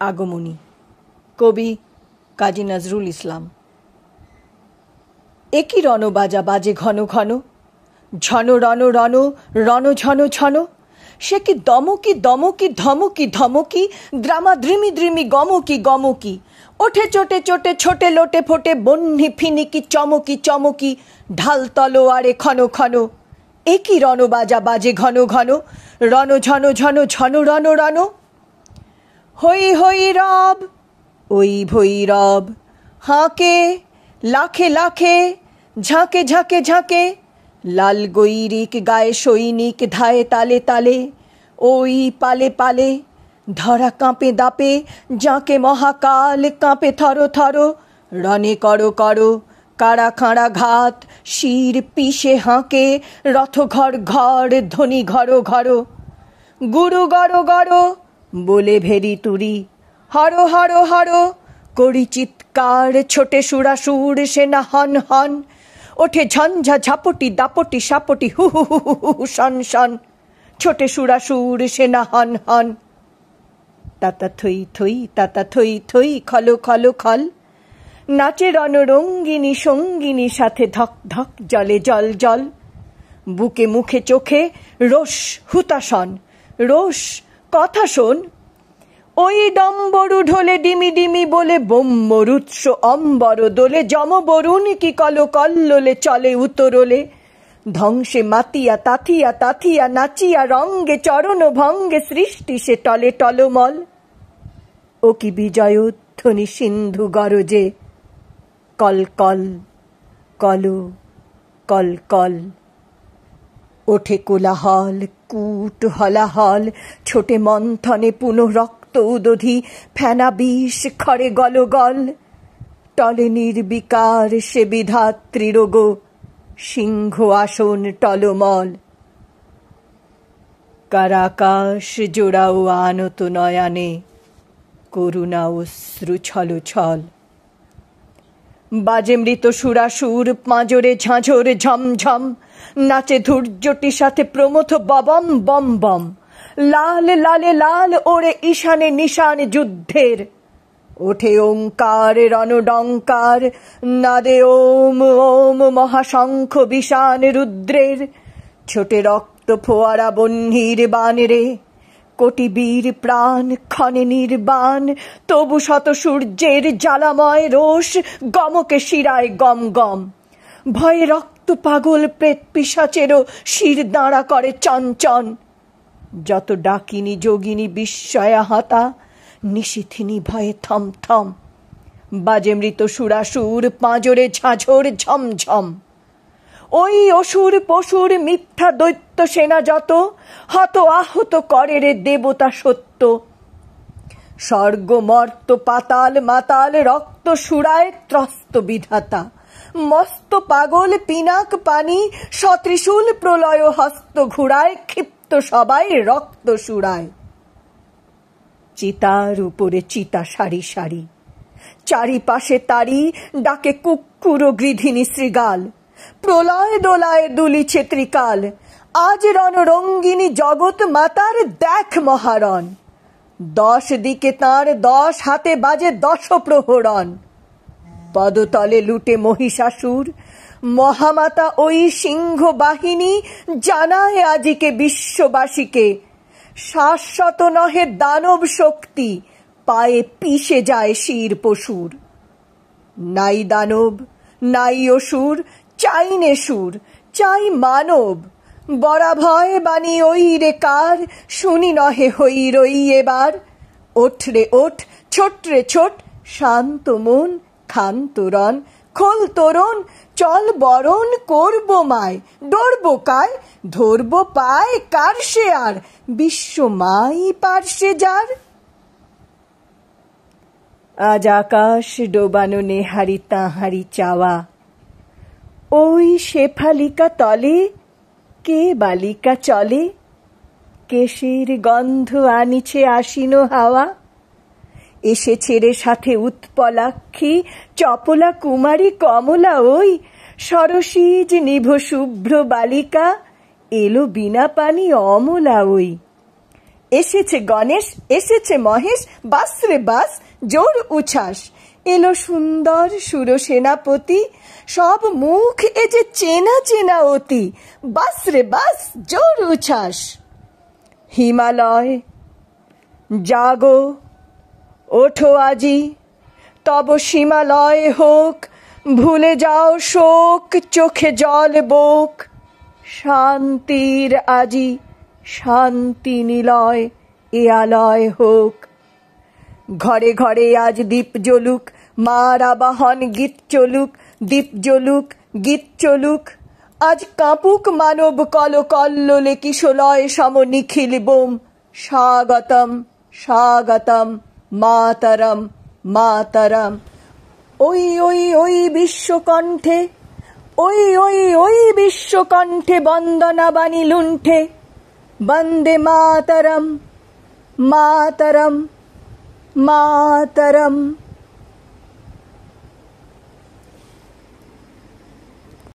আগমনী, কবি কাজী নজরুল ইসলাম। একই রণ বাজা বাজে ঘন ঘন, ঝন রণ রণ রণ ঝন ঝন, সে কি দমকি দমকি ধমকি ধমকি, দ্রামা দ্রিমি দ্রিমি গমকি গমকি, ওঠে চোটে চোটে ছোটে লোটে ফোটে, বহ্নি ফিনিকি চমকি চমকি, ঢাল তলোয়ারে ক্ষণ ক্ষণ। একই রণ বাজা বাজে ঘন ঘন, রণ ঝন ঝন ঝন রণ রণ। হই হই রব, ওই ভৈরব, হাঁকে লাখে লাখে, ঝাঁকে ঝাঁকে ঝাঁকে, লাল গৈরিক গায়ে সৈনিক ধায়ে তালে তালে, ওই পালে পালে, ধরা কাঁপে দাপে, জাঁকে মহাকাল কাঁপে থর থর, রণে করো করো কারা খাঁড়া ঘাত, শির পিষে হাঁকে, রথ ঘর ঘর ধ্বনি ঘর ঘর, গুরু গড় গড় বলে ভেরি তুরি, হর হর হর করি চিৎকার, ছোটে সুরাসুর সেনা হন হন, ওঠে ঝঞ্ঝা ঝাপটি দাপটি সাপটি, হু হু হু হু হু শন শন, ছোটে সুরাসুর সেনা হন হন। তাতা থই থই তাতা থই থই, খলো খলো খল, নাচে রণরঙ্গিনী সঙ্গিনী সাথে ধক ধক জলে জল জল, বুকে মুখে চোখে রোষ হুতাশন, রোষ কথা শোন, ওই ডম্বরু ঢোলে ডিমি ডিমি বলে, বোম্মরুৎস অম্বর দোলে, যম বরুণ কি কল কল্লোলে চলে উত্তরোলে, ধ্বংসে মাতিয়া তাথিয়া তাথিয়া, নাচিয়া রঙ্গে চরণ ভঙ্গে, সৃষ্টি সে টলে টলমল। ও কি বিজয়োধ্বনি সিন্ধু গরজে, কল কল কল কল কল, ওঠে কোলাহল কূট হলাহল, ছোটে মন্থনে পুনঃ রক্ত উদধি, ফেনা বিষ খরে গল গল, টলে নির্বিকার সে বিধাত্রীরোগ, সিংহ আসন টলমল। কারাকাশ জোড়াও আনত নয়ানে, করুণা অশ্রু ছল ছল, বাজে মৃত সুরাসুর পাঁজরে ঝাঁঝর ঝমঝম, নাচে ধৈর্যটি সাথে প্রমথ ববম বম বম, লাল লালে লাল ওরে ঈশানে নিশান যুদ্ধের, ওঠে ওঙ্কার রণডঙ্কার, নাদে ওম ওম মহাশঙ্খ বিষান রুদ্রের, ছোটে রক্ত ফোয়ারা বহ্নির বান রে, কোটি বীর প্রাণ ক্ষণে নির্বাণ, তবু শত সূর্যের জ্বালাময় রোষ, গমকে শিরায় গম গম, ভয়ে রক্ত পাগল প্রেত পিশাচেরও শির দাঁড়া করে চঞ্চন, যত ডাকিনী যোগিনী বিস্ময়া হতা, নিশিথিনী ভয়ে থম থম, বাজে মৃত সুরাসুর পাঁজরে ঝাঁঝর ঝমঝম, ওই অসুর পশুর মিথ্যা দৈত্য সেনা যত, হত আহত করে রে দেবতা সত্য, স্বর্গ মর্ত পাতাল মাতাল রক্ত সুরায় ত্রস্ত বিধাতা, মস্ত পাগল পিনাক পানি, সত্রিশূল প্রলয় হস্ত ঘুরায়, ক্ষিপ্ত সবাই রক্ত সুরায়। চিতার উপরে চিতা সারি সারি, চারিপাশে তারি ডাকে কুক্কুর গৃধিনী শ্রীগাল, প্রলয় দোলায় দুলিছে ত্রিকাল, আজ রণরঙ্গিনী জগৎ মাতার দেখ মহারণ, 10 দিকে তাঁর 10 হাতে বাজে 10 প্রহরণ, পদতলে লুটে মহিষাসুর, মহামাতা ওই সিংহ বাহিনী, জানায় আজিকে বিশ্ববাসীকে, শাশ্বত নহে দানব শক্তি, পায়ে পিষে যায় শির পশুর, নাই দানব নাই অসুর, চাই নে সুর, চাই মানব, বরা ভয় বাণী ওই রে কার, শুনি নহে হই রই এবার, ওঠ রে ওঠ, ছোট রে ছোট, শান্ত মন ক্ষান্ত রণ, খোল তোরণ, চল বরণ করব মায়, ডরব কায়, ধরব পায় কার সে আর, বিশ্ব মাই পার্শ্বে যার। আজ আকাশ ডোবানো নেহারি তাহারি চাওয়া, ওই শেফালিকা তলে কে বালিকা চলে, কেশের গন্ধ আনিছে আশিন হাওয়া, এসেছে রে সাথে উৎপলাক্ষী, চপলা কুমারী কমলা ওই, সরসীজ নিভ শুভ্র বালিকা, এলো বিনা পানি অমলা ওই, এসেছে গণেশ, এসেছে মহেশ, বাস রে বাস, জোর উচ্ছ্বাস। এলো সুন্দর সুর সেনাপতি, সব মুখ এ যে চেনা চেনা অতি, বাস রে বাস, জোর উচ্ছ্বাস। হিমালয় জাগো, ওঠো আজি, তব সীমালয় হোক, ভুলে যাও শোক, চোখে জল বোক। শান্তির আজি শান্তি নিলয় এ আলয় হোক। ঘরে ঘরে আজ দীপ জ্বলুক, মার আবাহন গীত চলুক, দীপ জ্বলুক, গীত চলুক। আজ কাঁপুক মানব কল কল্লোলে, কিশলয় সম নিখিল বোম। স্বাগতম স্বাগতম মাতরম মাতরম। ওই ওই ওই বিশ্বকণ্ঠে, ওই ওই ওই বিশ্বকণ্ঠে বন্দনা বাণী লুণ্ঠে। বন্দে মাতরম মাতরম মাতরম।